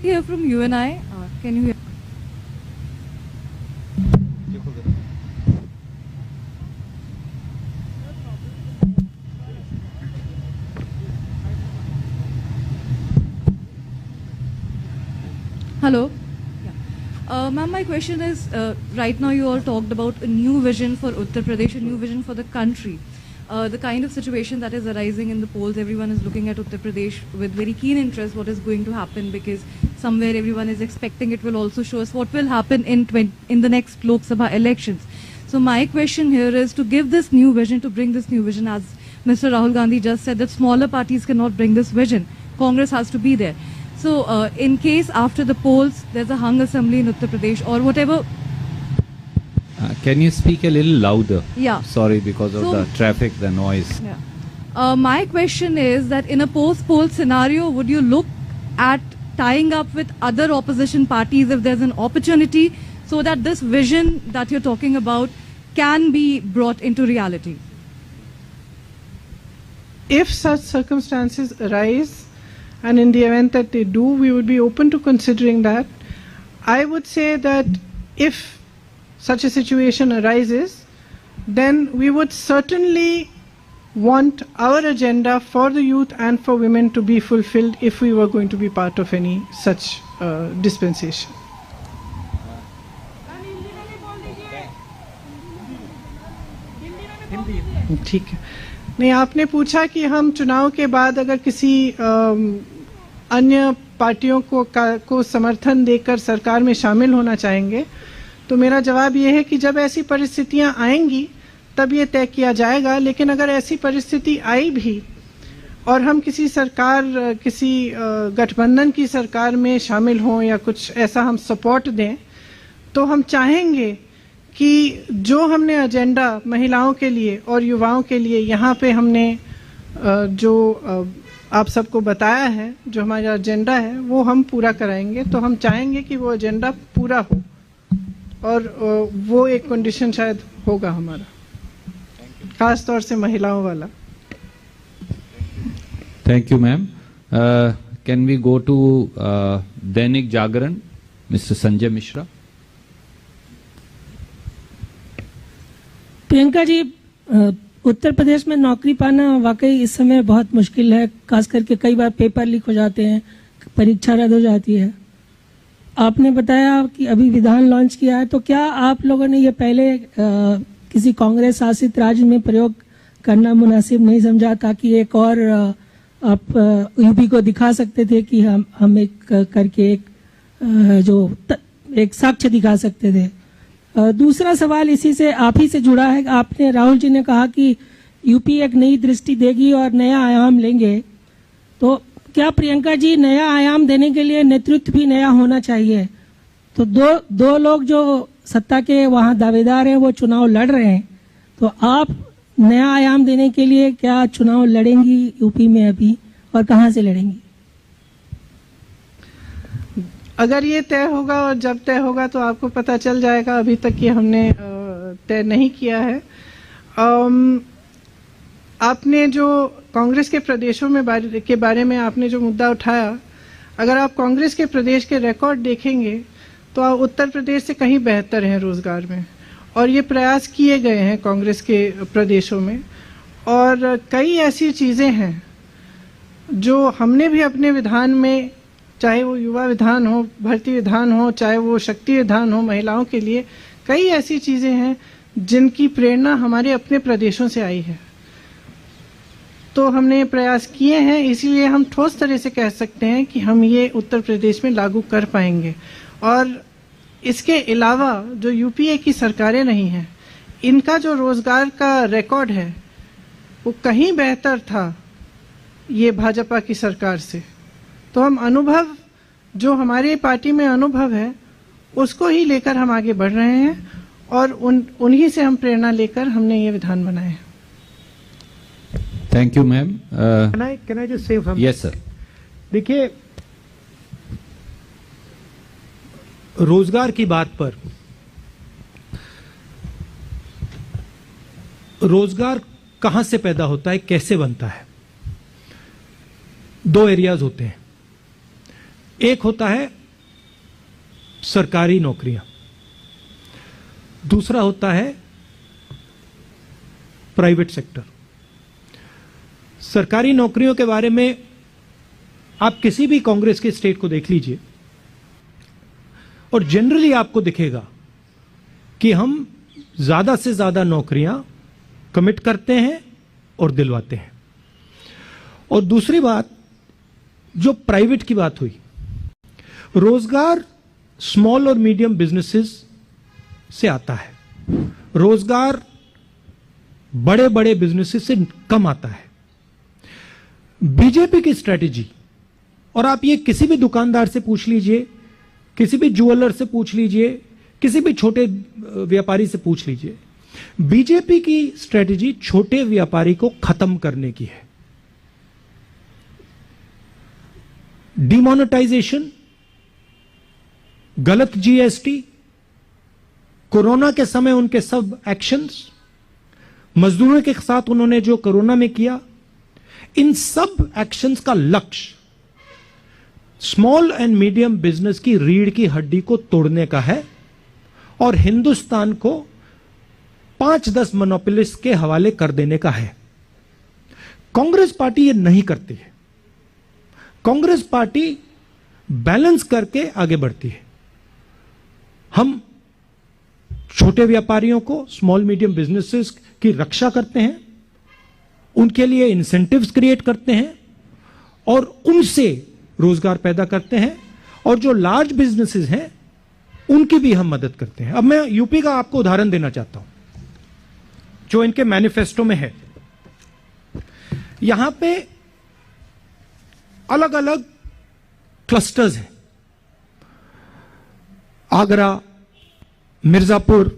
Here from UNI, can you hear? Hello. Yeah. Ma'am, my question is, right now you all talked about a new vision for Uttar Pradesh, a new vision for the country. The kind of situation that is arising in the polls, everyone is looking at Uttar Pradesh with very keen interest what is going to happen, because somewhere everyone is expecting it will also show us what will happen in the next Lok Sabha elections. So my question here is to give this new vision, to bring this new vision, as Mr. Rahul Gandhi just said, that smaller parties cannot bring this vision. Congress has to be there. So in case after the polls there's a hung assembly in Uttar Pradesh or whatever. Can you speak a little louder? Yeah. Sorry, because of the traffic, the noise. Yeah. My question is that in a post-poll scenario, would you look at tying up with other opposition parties if there's an opportunity, so that this vision that you're talking about can be brought into reality? If such circumstances arise, and in the event that they do, we would be open to considering that. I would say that if such a situation arises, then we would certainly want our agenda for the youth and for women to be fulfilled if we were going to be part of any such dispensation. ठीक है। नहीं, आपने पूछा कि हम चुनाव के बाद अगर किसी अन्य पार्टियों को समर्थन देकर सरकार में शामिल होना चाहेंगे, तो मेरा जवाब ये है कि जब ऐसी परिस्थितियां आएंगी तब ये तय किया जाएगा। लेकिन अगर ऐसी परिस्थिति आई भी और हम किसी गठबंधन की सरकार में शामिल हों या कुछ ऐसा हम सपोर्ट दें, तो हम चाहेंगे कि जो हमने एजेंडा महिलाओं के लिए और युवाओं के लिए यहाँ पे हमने जो आप सबको बताया है, जो हमारा एजेंडा है, वो हम पूरा कराएंगे। तो हम चाहेंगे कि वो एजेंडा पूरा हो, और वो एक कंडीशन शायद होगा हमारा, खास तौर से महिलाओं वाला। Thank you ma'am. Can we go to Dainik Jagran, mister Sanjay Mishra. Priyanka ji, Uttar Pradesh में नौकरी पाना वाकई इस समय बहुत मुश्किल है, खास करके कई बार पेपर लीक हो जाते हैं, परीक्षा रद्द हो जाती है। आपने बताया कि अभी विधान लॉन्च किया है, तो क्या आप लोगों ने ये पहले किसी कांग्रेस शासित राज्य में प्रयोग करना मुनासिब नहीं समझा, ताकि एक और आप यूपी को दिखा सकते थे कि हम एक करके एक साक्ष्य दिखा सकते थे। दूसरा सवाल इसी से आप ही से जुड़ा है। आपने, राहुल जी ने कहा कि यूपी एक नई दृष्टि देगी और नया आयाम लेंगे, तो क्या प्रियंका जी, नया आयाम देने के लिए नेतृत्व भी नया होना चाहिए? तो दो लोग जो सत्ता के वहां दावेदार हैं वो चुनाव लड़ रहे हैं, तो आप नया आयाम देने के लिए क्या चुनाव लड़ेंगी यूपी में अभी, और कहां से लड़ेंगी? अगर ये तय होगा और जब तय होगा तो आपको पता चल जाएगा। अभी तक ये हमने तय नहीं किया है। आपने जो कांग्रेस के प्रदेशों में के बारे में आपने जो मुद्दा उठाया, अगर आप कांग्रेस के प्रदेश के रिकॉर्ड देखेंगे तो आप उत्तर प्रदेश से कहीं बेहतर हैं रोजगार में, और ये प्रयास किए गए हैं कांग्रेस के प्रदेशों में। और कई ऐसी चीज़ें हैं जो हमने भी अपने विधान में, चाहे वो युवा विधान हो, भर्ती विधान हो, चाहे वो शक्ति विधान हो महिलाओं के लिए, कई ऐसी चीज़ें हैं जिनकी प्रेरणा हमारे अपने प्रदेशों से आई है। तो हमने प्रयास किए हैं, इसीलिए हम ठोस तरह से कह सकते हैं कि हम ये उत्तर प्रदेश में लागू कर पाएंगे। और इसके अलावा जो यूपीए की सरकारें नहीं हैं, इनका जो रोजगार का रिकॉर्ड है वो कहीं बेहतर था ये भाजपा की सरकार से। तो हम अनुभव, जो हमारी पार्टी में अनुभव है, उसको ही लेकर हम आगे बढ़ रहे हैं, और उन्हीं से हम प्रेरणा लेकर हमने ये विधान बनाए हैं। Thank you ma'am. Can I just say something? Yes sir. देखिए, रोजगार की बात पर, रोजगार कहां से पैदा होता है, कैसे बनता है? दो एरियाज होते हैं। एक होता है सरकारी नौकरियां, दूसरा होता है प्राइवेट सेक्टर। सरकारी नौकरियों के बारे में आप किसी भी कांग्रेस के स्टेट को देख लीजिए, और जनरली आपको दिखेगा कि हम ज्यादा से ज्यादा नौकरियां कमिट करते हैं और दिलवाते हैं। और दूसरी बात, जो प्राइवेट की बात हुई, रोजगार स्मॉल और मीडियम बिजनेसेस से आता है, रोजगार बड़े बड़े बिजनेसेस से कम आता है। बीजेपी की स्ट्रेटेजी, और आप ये किसी भी दुकानदार से पूछ लीजिए, किसी भी ज्वेलर से पूछ लीजिए, किसी भी छोटे व्यापारी से पूछ लीजिए, बीजेपी की स्ट्रेटेजी छोटे व्यापारी को खत्म करने की है। डिमोनेटाइजेशन, गलत जीएसटी, कोरोना के समय उनके सब एक्शंस, मजदूरों के साथ उन्होंने जो कोरोना में किया, इन सब एक्शंस का लक्ष्य स्मॉल एंड मीडियम बिजनेस की रीढ़ की हड्डी को तोड़ने का है, और हिंदुस्तान को 5-10 मोनोपोलिस्ट के हवाले कर देने का है। कांग्रेस पार्टी ये नहीं करती है। कांग्रेस पार्टी बैलेंस करके आगे बढ़ती है। हम छोटे व्यापारियों को, स्मॉल मीडियम बिजनेसेस की रक्षा करते हैं, उनके लिए इंसेंटिव्स क्रिएट करते हैं और उनसे रोजगार पैदा करते हैं, और जो लार्ज बिजनेसेस हैं उनकी भी हम मदद करते हैं। अब मैं यूपी का आपको उदाहरण देना चाहता हूं जो इनके मैनिफेस्टो में है। यहां पे अलग अलग क्लस्टर्स हैं, आगरा, मिर्जापुर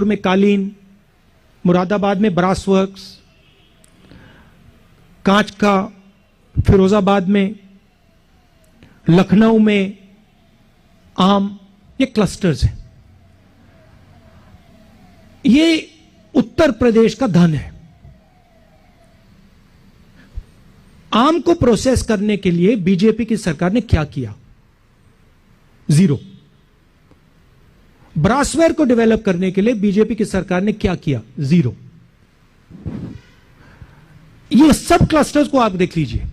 में कालीन, मुरादाबाद में ब्रास वर्क्स, कांच का फिरोजाबाद में, लखनऊ में आम, ये क्लस्टर्स हैं। ये उत्तर प्रदेश का धन है। आम को प्रोसेस करने के लिए बीजेपी की सरकार ने क्या किया? जीरो। ब्रासवेयर को डेवलप करने के लिए बीजेपी की सरकार ने क्या किया? जीरो। ये सब क्लस्टर्स को आप देख लीजिए,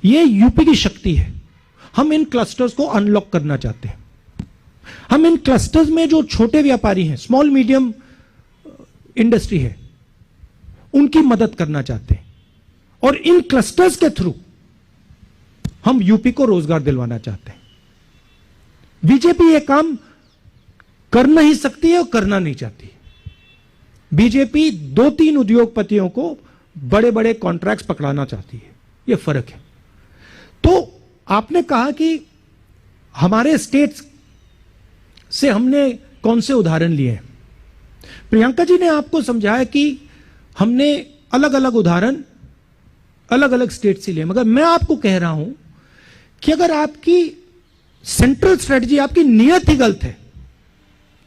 ये यूपी की शक्ति है। हम इन क्लस्टर्स को अनलॉक करना चाहते हैं। हम इन क्लस्टर्स में जो छोटे व्यापारी हैं, स्मॉल मीडियम इंडस्ट्री है, उनकी मदद करना चाहते हैं, और इन क्लस्टर्स के थ्रू हम यूपी को रोजगार दिलवाना चाहते हैं। बीजेपी यह काम कर नहीं सकती है और करना नहीं चाहती। बीजेपी 2-3 उद्योगपतियों को बड़े बड़े कॉन्ट्रैक्ट्स पकड़ाना चाहती है, यह फर्क है। तो आपने कहा कि हमारे स्टेट्स से हमने कौन से उदाहरण लिए हैं। प्रियंका जी ने आपको समझाया कि हमने अलग अलग उदाहरण अलग अलग स्टेट से लिए, मगर मैं आपको कह रहा हूं कि अगर आपकी सेंट्रल स्ट्रेटजी, आपकी नीयत ही गलत है,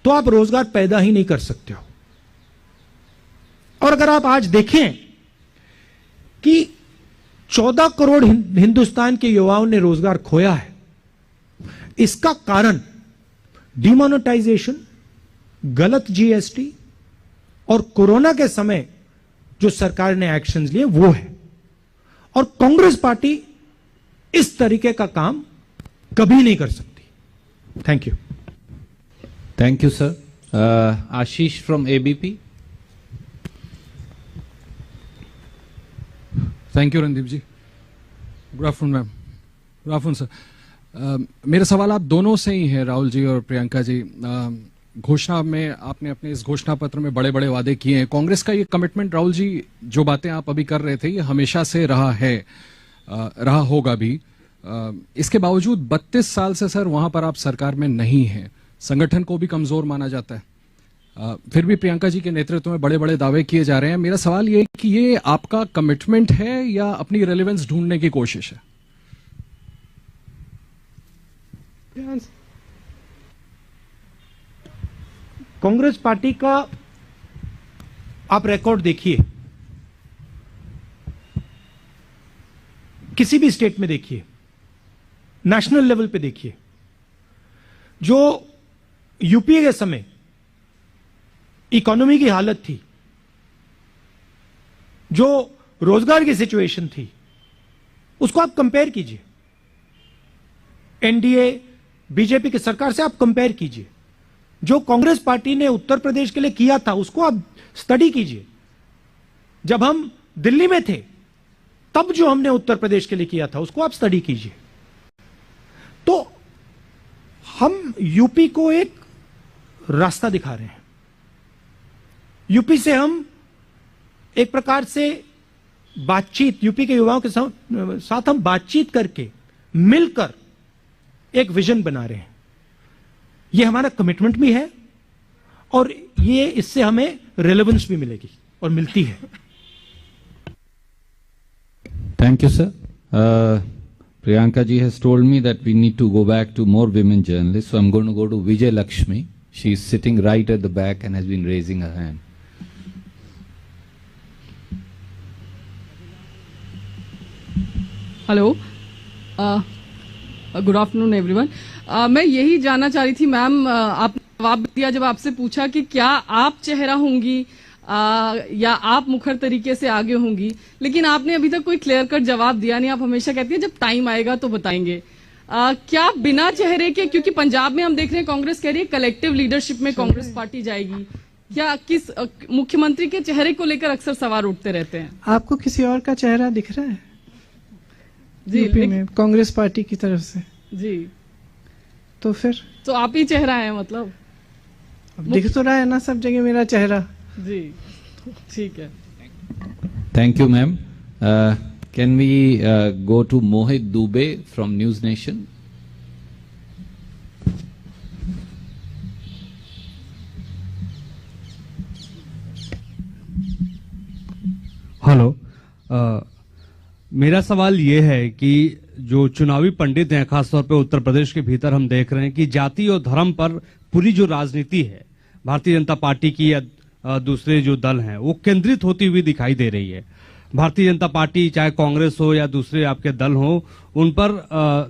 तो आप रोजगार पैदा ही नहीं कर सकते हो। और अगर आप आज देखें कि 14 करोड़ हिंदुस्तान के युवाओं ने रोजगार खोया है, इसका कारण डिमोनेटाइजेशन, गलत जीएसटी और कोरोना के समय जो सरकार ने एक्शंस लिए वो है। और कांग्रेस पार्टी इस तरीके का काम कभी नहीं कर सकती। Thank you. Thank you sir. Ashish from ABP. Thank you Randeep ji. Good afternoon ma'am. Good afternoon sir. मेरा सवाल आप दोनों से ही है, राहुल जी और प्रियंका जी। घोषणा में आपने अपने इस घोषणा पत्र में बड़े बड़े वादे किए हैं। कांग्रेस का ये कमिटमेंट, राहुल जी, जो बातें आप अभी कर रहे थे, ये हमेशा से रहा है, रहा होगा भी। इसके बावजूद 32 साल से सर वहां पर आप सरकार में नहीं हैं, संगठन को भी कमजोर माना जाता है। फिर भी प्रियंका जी के नेतृत्व में बड़े बड़े दावे किए जा रहे हैं। मेरा सवाल ये है कि ये आपका कमिटमेंट है या अपनी रेलेवेंस ढूंढने की कोशिश है? कांग्रेस पार्टी का आप रिकॉर्ड देखिए, किसी भी स्टेट में देखिए, नेशनल लेवल पे देखिए, जो यूपीए के समय इकोनॉमी की हालत थी, जो रोजगार की सिचुएशन थी, उसको आप कंपेयर कीजिए। एनडीए बीजेपी की सरकार से आप कंपेयर कीजिए। जो कांग्रेस पार्टी ने उत्तर प्रदेश के लिए किया था उसको आप स्टडी कीजिए। जब हम दिल्ली में थे तब जो हमने उत्तर प्रदेश के लिए किया था उसको आप स्टडी कीजिए। तो हम यूपी को एक रास्ता दिखा रहे हैं। यूपी से हम एक प्रकार से बातचीत, यूपी के युवाओं के साथ हम बातचीत करके मिलकर एक विजन बना रहे हैं। ये हमारा कमिटमेंट भी है और ये इससे हमें रेलेवेंस भी मिलेगी और मिलती है। Thank you, sir. Priyanka ji has told me that we need to go back to more women journalists, so I'm going to go to Vijay Lakshmi. She is sitting right at the back and has been raising her hand. Hello, good afternoon everyone. मैं यही जानना चाह रही थी ma'am, आपने जवाब दिया जब आपसे पूछा कि क्या आप चेहरा होंगी या आप मुखर तरीके से आगे होंगी, लेकिन आपने अभी तक कोई क्लियर कट जवाब दिया नहीं। आप हमेशा कहती हैं जब टाइम आएगा तो बताएंगे। क्या बिना चेहरे के, क्योंकि पंजाब में हम देख रहे हैं कांग्रेस कह रही है कलेक्टिव लीडरशिप में कांग्रेस पार्टी जाएगी, क्या किस मुख्यमंत्री के चेहरे को लेकर अक्सर सवाल उठते रहते हैं? आपको किसी और का चेहरा दिख रहा है जी यूपी में कांग्रेस पार्टी की तरफ से? जी, तो फिर तो आप ही चेहरा है मतलब? अब दिख तो रहा है ना सब जगह मेरा चेहरा। जी, ठीक है। Thank you ma'am. Can we go to Mohit Dubey from news nation? Hello, मेरा सवाल ये है कि जो चुनावी पंडित हैं, खासतौर पे उत्तर प्रदेश के भीतर हम देख रहे हैं कि जाति और धर्म पर पूरी जो राजनीति है भारतीय जनता पार्टी की या दूसरे जो दल हैं वो केंद्रित होती हुई दिखाई दे रही है। भारतीय जनता पार्टी चाहे कांग्रेस हो या दूसरे आपके दल हो, उन पर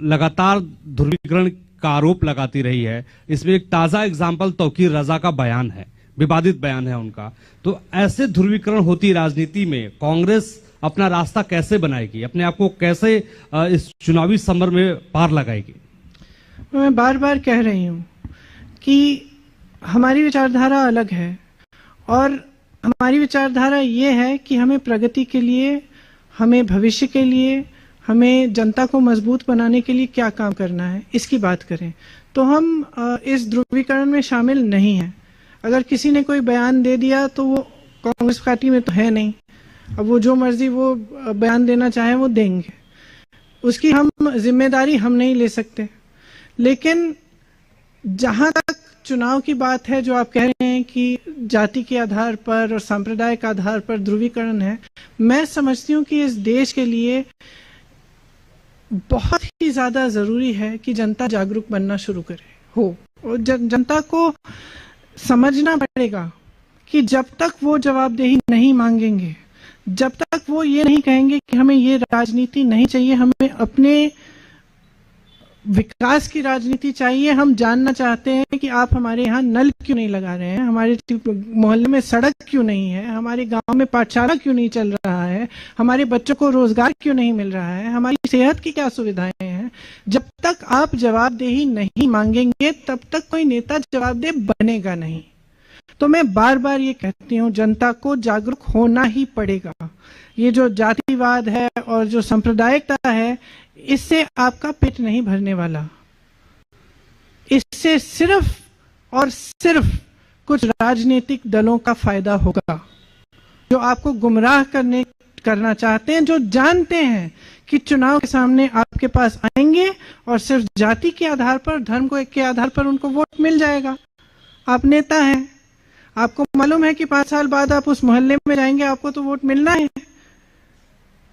लगातार ध्रुवीकरण का आरोप लगाती रही है। इसमें एक ताजा एग्जाम्पल तौकीर रजा का बयान है, विवादित बयान है उनका। तो ऐसे ध्रुवीकरण होती राजनीति में कांग्रेस अपना रास्ता कैसे बनाएगी, अपने आप को कैसे इस चुनावी समर में पार लगाएगी? मैं बार बार कह रही हूं कि हमारी विचारधारा अलग है और हमारी विचारधारा ये है कि हमें प्रगति के लिए, हमें भविष्य के लिए, हमें जनता को मजबूत बनाने के लिए क्या काम करना है इसकी बात करें। तो हम इस ध्रुवीकरण में शामिल नहीं हैं। अगर किसी ने कोई बयान दे दिया तो वो कांग्रेस पार्टी में तो है नहीं, अब वो जो मर्जी वो बयान देना चाहे वो देंगे, उसकी हम जिम्मेदारी हम नहीं ले सकते। लेकिन जहां तक चुनाव की बात है, जो आप कह रहे हैं कि जाति के आधार पर और सांप्रदाय के आधार पर ध्रुवीकरण है, मैं समझती हूँ कि इस देश के लिए बहुत ही ज्यादा जरूरी है कि जनता जागरूक बनना शुरू करे हो और जनता को समझना पड़ेगा कि जब तक वो जवाबदेही नहीं मांगेंगे, जब तक वो ये नहीं कहेंगे कि हमें ये राजनीति नहीं चाहिए, हमें अपने विकास की राजनीति चाहिए, हम जानना चाहते हैं कि आप हमारे यहाँ नल क्यों नहीं लगा रहे हैं, हमारे मोहल्ले में सड़क क्यों नहीं है, हमारे गांव में पाठशाला क्यों नहीं चल रहा है, हमारे बच्चों को रोजगार क्यों नहीं मिल रहा है, हमारी सेहत की क्या सुविधाएं हैं। जब तक आप जवाबदेही नहीं मांगेंगे तब तक कोई नेता जवाबदेह बनेगा नहीं। तो मैं बार बार ये कहती हूँ, जनता को जागरूक होना ही पड़ेगा। ये जो जातिवाद है और जो सांप्रदायिकता है, इससे आपका पेट नहीं भरने वाला। इससे सिर्फ और सिर्फ कुछ राजनीतिक दलों का फायदा होगा जो आपको गुमराह करना चाहते हैं, जो जानते हैं कि चुनाव के सामने आपके पास आएंगे और सिर्फ जाति के आधार पर, धर्म के आधार पर उनको वोट मिल जाएगा। आप नेता हैं, आपको मालूम है कि 5 साल बाद आप उस मोहल्ले में जाएंगे, आपको तो वोट मिलना है,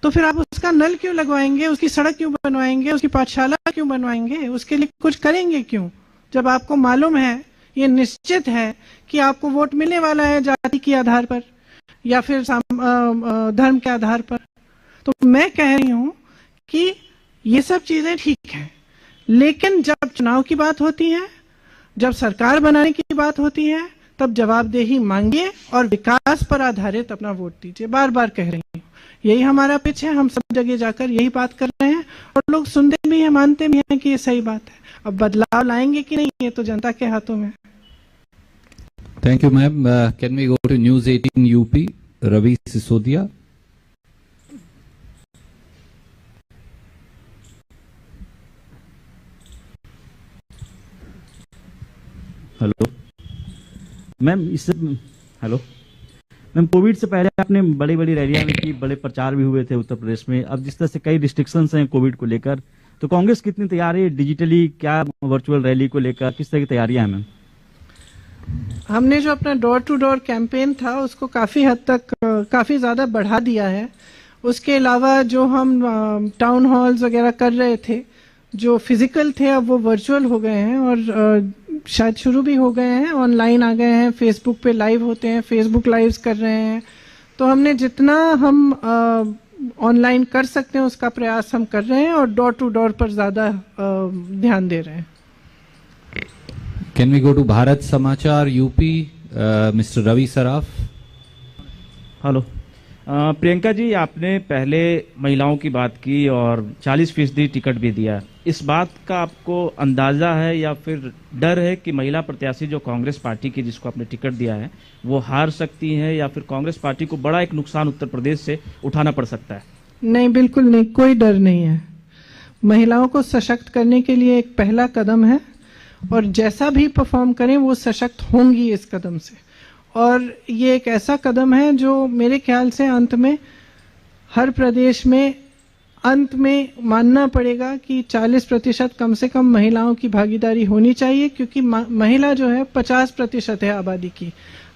तो फिर आप उसका नल क्यों लगवाएंगे, उसकी सड़क क्यों बनवाएंगे, उसकी पाठशाला क्यों बनवाएंगे, उसके लिए कुछ करेंगे क्यों, जब आपको मालूम है, ये निश्चित है कि आपको वोट मिलने वाला है जाति के आधार पर या फिर धर्म के आधार पर। तो मैं कह रही हूं कि ये सब चीजें ठीक है, लेकिन जब चुनाव की बात होती है, जब सरकार बनाने की बात होती है, तब जवाबदेही मांगिए और विकास पर आधारित अपना वोट दीजिए। बार बार कह रही हूँ, यही हमारा पिच है, हम सब जगह जाकर यही बात कर रहे हैं और लोग सुनते भी हैं, मानते भी हैं कि ये सही बात है। अब बदलाव लाएंगे कि नहीं, ये तो जनता के हाथों में। Thank you ma'am. Can we go to news 18 UP, Ravi Sisodia? Hello ma'am, hello ma'am, covid से पहले आपने बड़ी बड़ी रैलियां भी की, बड़े प्रचार भी हुए थे उत्तर प्रदेश में। अब जिस तरह से कई रिस्ट्रिक्शंस हैं कोविड को लेकर, तो कांग्रेस कितनी तैयार है डिजिटली, क्या वर्चुअल रैली को लेकर किस तरह की तैयारियां हैं मैम? हमने जो अपना डोर टू डोर कैंपेन था उसको काफी हद तक काफी ज्यादा बढ़ा दिया है। उसके अलावा जो हम टाउन हॉल्स वगैरह कर रहे थे, जो फिजिकल थे, अब वो वर्चुअल हो गए हैं और शायद शुरू भी हो गए हैं, ऑनलाइन आ गए हैं, फेसबुक पे लाइव होते हैं, फेसबुक लाइव्स कर रहे हैं। तो हमने जितना हम ऑनलाइन कर सकते हैं उसका प्रयास हम कर रहे हैं और डोर टू डोर पर ज्यादा ध्यान दे रहे हैं। Can we go to Bharat Samachar UP, mister Ravi Saraf? Hello Priyanka ji, आपने पहले महिलाओं की बात की और 40% टिकट भी दिया। इस बात का आपको अंदाजा है या फिर डर है कि महिला प्रत्याशी जो कांग्रेस पार्टी की जिसको आपने टिकट दिया है वो हार सकती है, या फिर कांग्रेस पार्टी को बड़ा एक नुकसान उत्तर प्रदेश से उठाना पड़ सकता है? नहीं, बिल्कुल नहीं, कोई डर नहीं है। महिलाओं को सशक्त करने के लिए एक पहला कदम है और जैसा भी परफॉर्म करें वो सशक्त होंगी इस कदम से। और ये एक ऐसा कदम है जो मेरे ख्याल से अंत में हर प्रदेश में अंत में मानना पड़ेगा कि 40% कम से कम महिलाओं की भागीदारी होनी चाहिए, क्योंकि महिला जो है 50% है आबादी की।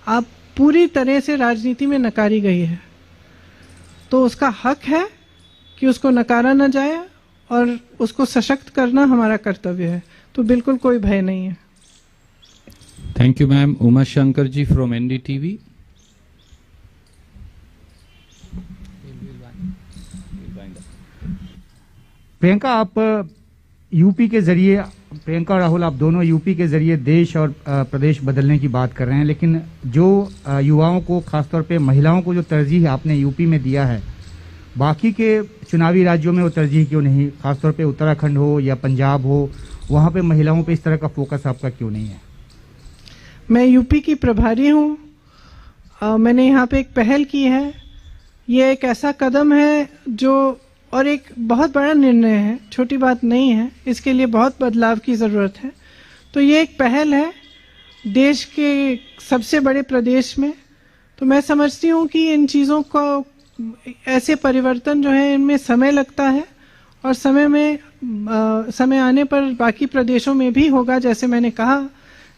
आप पूरी तरह से राजनीति में नकारी गई है, तो उसका हक है कि उसको नकारा न जाए और उसको सशक्त करना हमारा कर्तव्य है। तो बिल्कुल कोई भय नहीं है। Thank you ma'am. Uma Shankar ji from NDTV. Priyanka, आप यूपी के जरिए, प्रियंका और राहुल आप दोनों यूपी के जरिए देश और प्रदेश बदलने की बात कर रहे हैं, लेकिन जो युवाओं को, खासतौर पे महिलाओं को जो तरजीह आपने यूपी में दिया है, बाकी के चुनावी राज्यों में वो तरजीह क्यों नहीं? खासतौर पे उत्तराखंड हो या पंजाब हो, वहाँ पे महिलाओं पे इस तरह का फोकस आपका क्यों नहीं है? मैं यूपी की प्रभारी हूँ। मैंने यहाँ पे एक पहल की है। ये एक ऐसा कदम है जो, और एक बहुत बड़ा निर्णय है, छोटी बात नहीं है। इसके लिए बहुत बदलाव की ज़रूरत है। तो ये एक पहल है देश के सबसे बड़े प्रदेश में। तो मैं समझती हूँ कि इन चीज़ों को, ऐसे परिवर्तन जो है इनमें समय लगता है और समय आने पर बाकी प्रदेशों में भी होगा, जैसे मैंने कहा।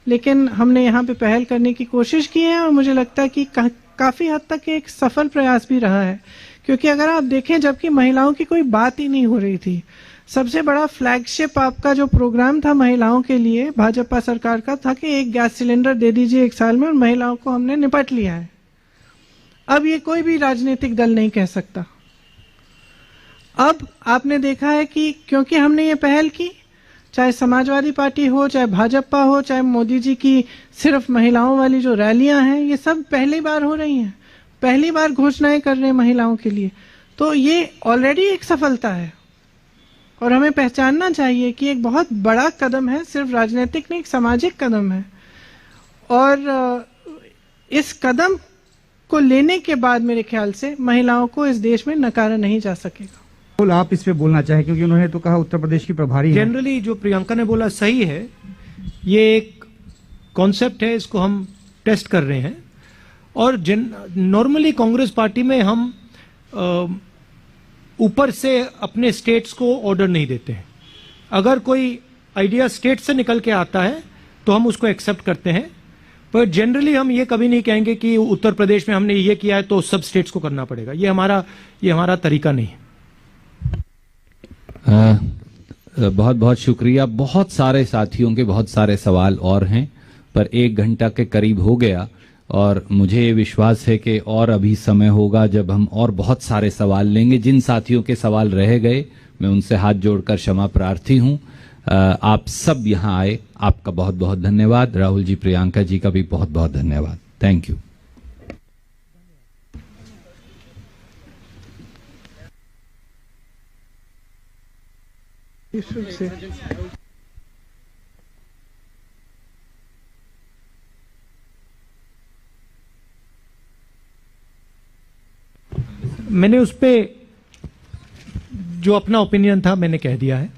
लेकिन हमने यहाँ पे पहल करने की कोशिश की है और मुझे लगता है कि काफ़ी हद तक एक सफल प्रयास भी रहा है। क्योंकि अगर आप देखें, जबकि महिलाओं की कोई बात ही नहीं हो रही थी, सबसे बड़ा फ्लैगशिप आपका जो प्रोग्राम था महिलाओं के लिए भाजपा सरकार का था कि एक गैस सिलेंडर दे दीजिए 1 साल में, और महिलाओं को हमने निपट लिया है। अब ये कोई भी राजनीतिक दल नहीं कह सकता। अब आपने देखा है कि क्योंकि हमने ये पहल की, चाहे समाजवादी पार्टी हो, चाहे भाजपा हो, चाहे मोदी जी की सिर्फ महिलाओं वाली जो रैलियां हैं, ये सब पहली बार हो रही हैं, पहली बार घोषणाएं कर रहे हैं महिलाओं के लिए। तो ये ऑलरेडी एक सफलता है और हमें पहचानना चाहिए कि एक बहुत बड़ा कदम है, सिर्फ राजनीतिक नहीं, एक सामाजिक कदम है। और इस कदम को लेने के बाद मेरे ख्याल से महिलाओं को इस देश में नकारा नहीं जा सकेगा। आप इस पे बोलना चाहे, क्योंकि उन्होंने तो कहा उत्तर प्रदेश की प्रभारी है। जनरली जो प्रियंका ने बोला सही है। ये एक कॉन्सेप्ट है, इसको हम टेस्ट कर रहे हैं। और नॉर्मली कांग्रेस पार्टी में हम ऊपर से अपने स्टेट्स को ऑर्डर नहीं देते हैं। अगर कोई आइडिया स्टेट से निकल के आता है तो हम उसको एक्सेप्ट करते हैं, पर जनरली हम ये कभी नहीं कहेंगे कि उत्तर प्रदेश में हमने ये किया है तो सब स्टेट्स को करना पड़ेगा। ये हमारा तरीका नहीं है। बहुत बहुत शुक्रिया। बहुत सारे साथियों के बहुत सारे सवाल और हैं, पर 1 घंटा के करीब हो गया और मुझे विश्वास है कि और अभी समय होगा जब हम और बहुत सारे सवाल लेंगे। जिन साथियों के सवाल रह गए मैं उनसे हाथ जोड़कर क्षमा प्रार्थी हूं। आप सब यहां आए, आपका बहुत बहुत धन्यवाद। राहुल जी, प्रियंका जी का भी बहुत बहुत धन्यवाद। Thank you. मैंने उस पे जो अपना ओपिनियन था मैंने कह दिया है।